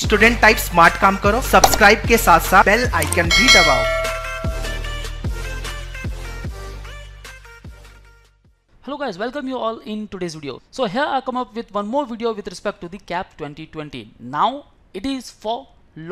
Student type smart काम करो, subscribe के साथ साथ बेल आइकन भी दबाओ। Hello guys, welcome you all in today's video. So here I come up with one more video with respect to the CAP 2020. Now it is for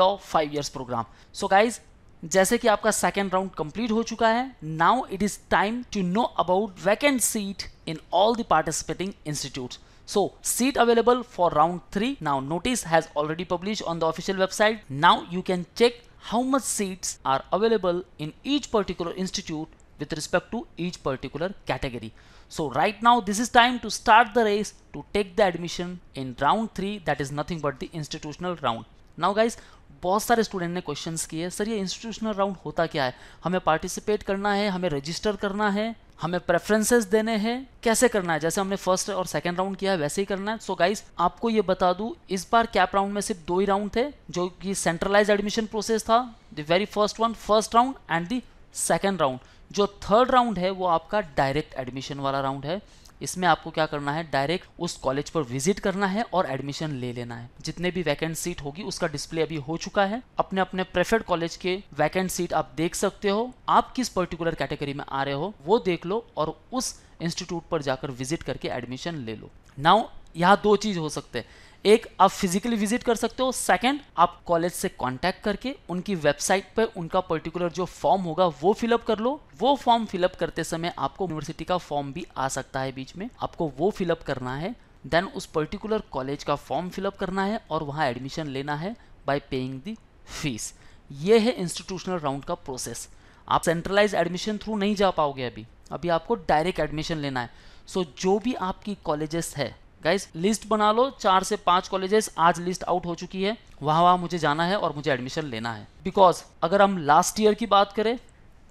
Law 5 years program. So guys, जैसे कि आपका second round complete हो चुका है, now it is time to know about vacant seat in all the participating institutes. So seat available for round 3. Now notice has already published on the official website. Now you can check how much seats are available in each particular institute with respect to each particular category. So right now this is time to start the race to take the admission in round 3, that is nothing but the institutional round. Now guys, बहुत सारे student ने questions किए, sir ये institutional round होता क्या है, हमें participate करना है, हमें रजिस्टर करना है, हमें प्रेफरेंसेस देने हैं, कैसे करना है, जैसे हमने फर्स्ट और सेकंड राउंड किया है वैसे ही करना है. सो गाइस आपको ये बता दूं, इस बार कैप राउंड में सिर्फ 2 ही राउंड थे, जो कि सेंट्रलाइज एडमिशन प्रोसेस था, the very first one, first round and the second round. जो थर्ड राउंड है वो आपका डायरेक्ट एडमिशन वाला राउंड है. इसमें आपको क्या करना है, डायरेक्ट उस कॉलेज पर विजिट करना है और एडमिशन ले लेना है. जितने भी वैकेंट सीट होगी उसका डिस्प्ले अभी हो चुका है. अपने अपने प्रेफर्ड कॉलेज के वैकेंट सीट आप देख सकते हो, आप किस पर्टिकुलर कैटेगरी में आ रहे हो वो देख लो और उस इंस्टीट्यूट पर जाकर विजिट करके एडमिशन ले लो. नाउ यहाँ 2 चीज हो सकते हैं, एक आप फिजिकली विजिट कर सकते हो, सेकंड आप कॉलेज से कांटेक्ट करके उनकी वेबसाइट पे उनका पर्टिकुलर जो फॉर्म होगा वो फिलअप कर लो. वो फॉर्म फिलअप करते समय आपको यूनिवर्सिटी का फॉर्म भी आ सकता है बीच में, आपको वो फिलअप करना है, देन उस पर्टिकुलर कॉलेज का फॉर्म फिलअप करना है और वहाँ एडमिशन लेना है बाय पेइंग द फीस. ये है इंस्टीट्यूशनल राउंड का प्रोसेस. आप सेंट्रलाइज एडमिशन थ्रू नहीं जा पाओगे, अभी आपको डायरेक्ट एडमिशन लेना है. सो जो भी आपकी कॉलेजेस है गाइस, लिस्ट बना लो, 4 से 5 कॉलेजेस आज लिस्ट आउट हो चुकी है, वहाँ मुझे जाना है और मुझे एडमिशन लेना है. बिकॉज अगर हम लास्ट ईयर की बात करें,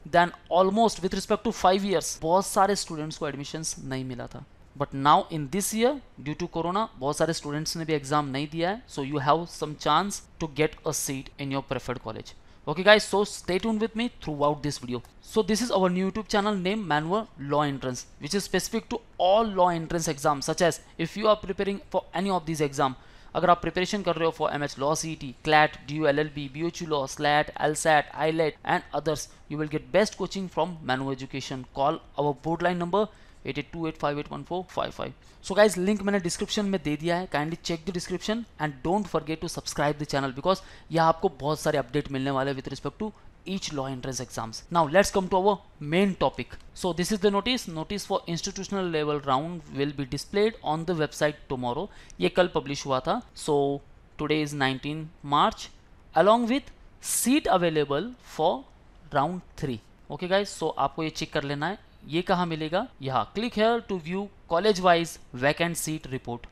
then almost with respect to 5 years बहुत सारे स्टूडेंट्स को एडमिशंस नहीं मिला था. But now in this year due to corona बहुत सारे स्टूडेंट्स ने भी एग्जाम नहीं दिया है. So you have some chance to get a seat in your preferred college. Okay guys, so stay tuned with me throughout this video. So this is our new YouTube channel named Manwar Law Entrance, which is specific to all law entrance exams, such as if you are preparing for any of these exam, अगर आप preparation कर रहे हो for MS Law CET, CLAT, DU LLB, BOH Law, SLAT, LSAT, ILET and others, you will get best coaching from Manwar Education. Call our board line number 8828581455. So guys, link मैंने description में दे दिया है, kindly check the description and don't forget to subscribe the channel, because यहाँ आपको बहुत सारे update मिलने वाले with respect to each law entrance exams. Now let's come to our main topic. So this is the notice for institutional level round will be displayed on the website tomorrow. ये कल publish हुआ था. So today is 19 March along with seat available for round 3. Okay guys, so आपको ये check कर लेना है. ये कहाँ मिलेगा, यहाँ click here to view college wise vacant seat report.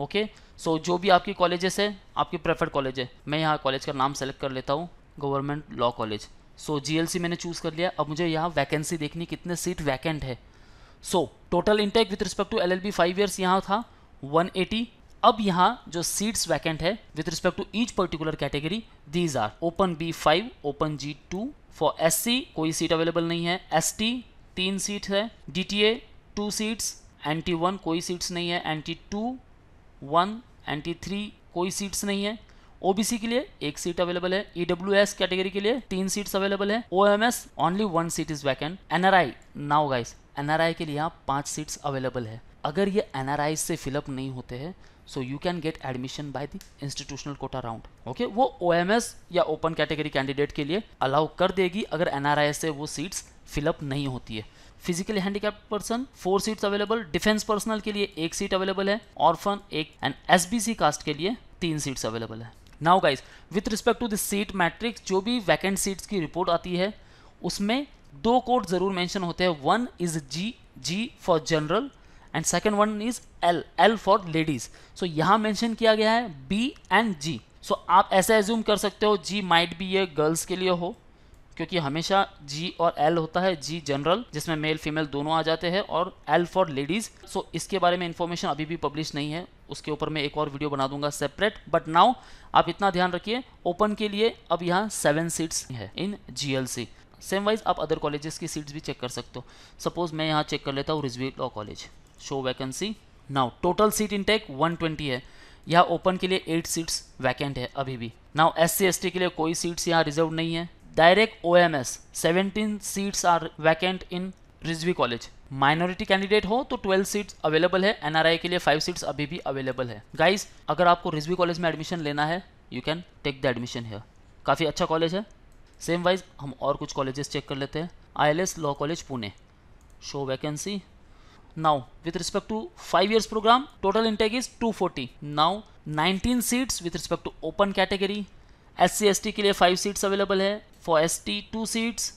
Okay, so जो भी आपकी कॉलेजेस है, आपकी प्रेफर्ड कॉलेज है, मैं यहाँ कॉलेज का नाम सेलेक्ट कर लेता हूँ, गवर्नमेंट लॉ कॉलेज. सो GLC मैंने चूज कर लिया. अब मुझे यहाँ वैकेंसी देखनी, कितने सीट वैकेंट है. So total intake with respect to LLB 5 years यहाँ था 180. अब यहाँ जो सीट्स वैकेंट है with respect to each particular category, these are open B5, open G2. For SC कोई सीट अवेलेबल नहीं है, ST 3 सीट है, DTA 2 सीट्स, NT 1 कोई सीट्स नहीं है, NT 2 1, NT 3 कोई सीट्स नहीं है. OBC के लिए 1 सीट अवेलेबल है, EWS कैटेगरी के लिए 3 सीट्स अवेलेबल है, OMS only 1 seat is vacant. NRI now guys, NRI के लिए यहाँ 5 सीट्स अवेलेबल है. अगर ये NRI से फिलअप नहीं होते हैं, so you can get admission by the institutional Kota round. Okay, वो OMS या ओपन कैटेगरी कैंडिडेट के लिए अलाउ कर देगी अगर NRI से वो सीट्स फिलअप नहीं होती है. Physically handicapped person 4 seats available, defence personal के लिए 1 सीट अवेलेबल है, ऑर्फन 1 एंड SBC कास्ट के लिए 3 सीट्स अवेलेबल है. Now guys, with respect to the seat matrix, जो भी वैकेंट सीट्स की रिपोर्ट आती है उसमें 2 कोड जरूर मेंशन होते हैं. One is G for general and second one is L for ladies. So यहाँ मेंशन किया गया है B एंड G. सो आप ऐसे एज्यूम कर सकते हो G माइट भी ये गर्ल्स के लिए हो, क्योंकि हमेशा G और L होता है. G जनरल जिसमें मेल फीमेल दोनों आ जाते हैं और L फॉर लेडीज. सो इसके बारे में इंफॉर्मेशन अभी भी पब्लिश नहीं है, उसके ऊपर मैं एक और वीडियो बना दूंगा सेपरेट. बट नाउ आप इतना ध्यान रखिए, ओपन के लिए अब यहाँ 7 सीट्स है इन GLC. सेम वाइज आप अदर कॉलेजेस की सीट्स भी चेक कर सकते हो. सपोज मैं यहाँ चेक कर लेता हूँ Rizvi law college, show vacancy. Now total seat intake 120 है. यहाँ ओपन के लिए 8 सीट्स वैकेंट है अभी भी। नाउ SC ST के लिए कोई सीट्स यहाँ रिजर्व नहीं है। Direct OMS 17 seats are vacant in Rizvi college. Minority candidate हो तो 12 सीट्स अवेलेबल है। NRI के लिए 5 सीट्स अभी भी अवेलेबल है। गाइज अगर आपको रिजवी कॉलेज में एडमिशन लेना है you can take the admission here. काफ़ी अच्छा कॉलेज है। सेम वाइज हम और कुछ कॉलेजेस चेक कर लेते हैं। ILS law college Pune, show vacancy. Now with respect to 5 years programme total intake is 240। Now 19 seats with respect to open category. SC ST के लिए 5 सीट्स अवेलेबल है। For ST 2 seats,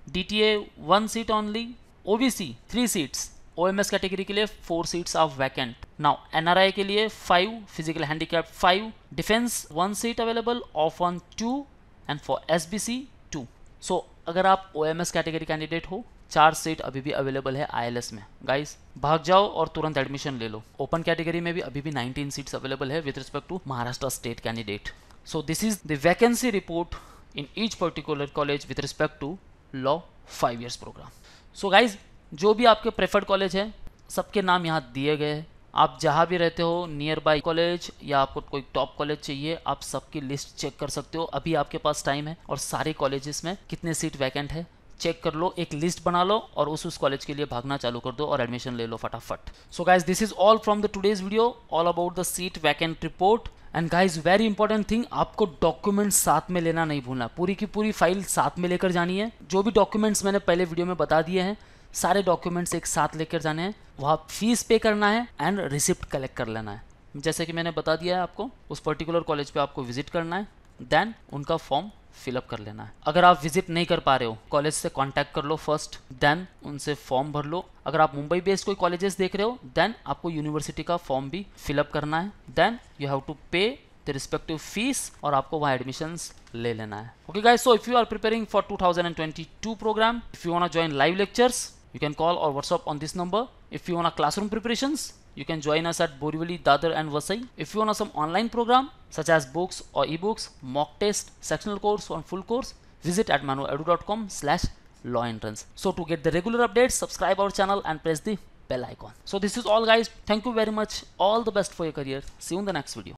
DTA 1 seat only, OBC 3 seats, OMS category के लिए 4 seats are vacant. Now NRI के लिए 5, physical handicap 5, defence 1 seat available, orphan 2 and for SBC 2। सो अगर आप OMS category candidate हो 4 सीट अभी भी अवेलेबल है ILS में। गाइस भाग जाओ और तुरंत एडमिशन ले लो। ओपन कैटेगरी में भी अभी भी 19 सीट्स अवेलेबल है with respect to Maharashtra state candidate. So this is the vacancy report in each particular college with respect to law 5 years programme. So guys जो भी आपके प्रेफर्ड कॉलेज है सबके नाम यहाँ दिए गए हैं। आप जहाँ भी रहते हो नियर बाई कॉलेज या आपको कोई टॉप कॉलेज चाहिए आप सबकी लिस्ट चेक कर सकते हो। अभी आपके पास टाइम है और सारे कॉलेजेस में कितने सीट वैकेंट है चेक कर लो, एक लिस्ट बना लो और उस कॉलेज के लिए भागना चालू कर दो और एडमिशन ले लो फटाफट। So guys this is all from the today's video, all about the seat vacant report. And guys very important thing, आपको डॉक्यूमेंट्स साथ में लेना नहीं भूलना। पूरी की पूरी फाइल साथ में लेकर जानी है। जो भी डॉक्यूमेंट्स मैंने पहले वीडियो में बता दिए हैं सारे डॉक्यूमेंट्स एक साथ लेकर जाने हैं। वहाँ फीस पे करना है एंड रिसिप्ट कलेक्ट कर लेना है। जैसे कि मैंने बता दिया है आपको, उस पर्टिकुलर कॉलेज पे आपको विजिट करना है, देन उनका फॉर्म फिलअप कर लेना है। अगर आप विजिट नहीं कर पा रहे हो कॉलेज से कांटेक्ट कर लो फर्स्ट, देन उनसे फॉर्म भर लो। अगर आप मुंबई बेस्ड कोई कॉलेजेस देख रहे हो देन आपको यूनिवर्सिटी का फॉर्म भी फिलअप करना है। Then you have to pay the respective fees और आपको वहाँ एडमिशंस ले लेना है। Okay guys, so if you are preparing for 2022 programme, if you want to join live lectures you can call or WhatsApp on this number. If you want a classroom preparations, you can join us at Borivali, Dadar and Vasai. If you want some online program such as books or ebooks, mock test, sectional course or full course, visit at manuedu.com/lawentrance. So to get the regular updates, subscribe our channel and press the bell icon. So this is all guys. Thank you very much. All the best for your career. See you in the next video.